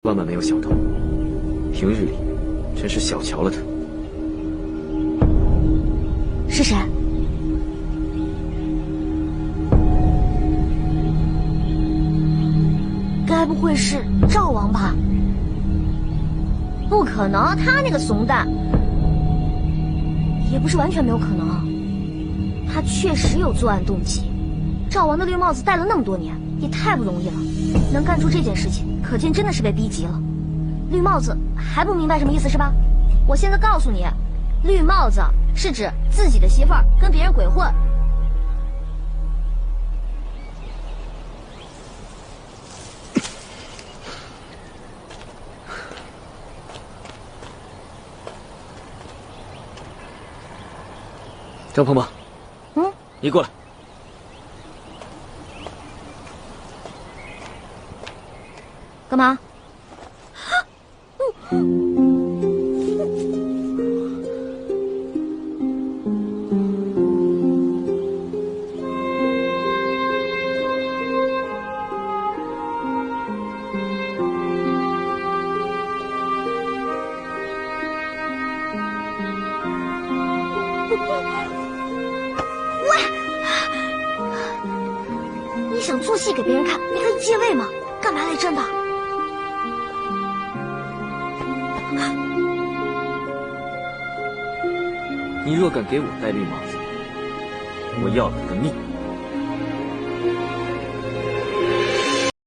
万万没有想到，平日里真是小瞧了他。是谁？该不会是赵王吧？不可能，他那个怂蛋，也不是完全没有可能。他确实有作案动机。赵王的绿帽子戴了那么多年，也太不容易了，能干出这件事情，可见真的是被逼急了。绿帽子还不明白什么意思是吧？我现在告诉你，绿帽子是指自己的媳妇儿跟别人鬼混。张鹏鹏，你过来。干嘛？你想做戏给别人看，你可以借位吗？干嘛来真的？你若敢给我戴绿帽子，我要了他的命！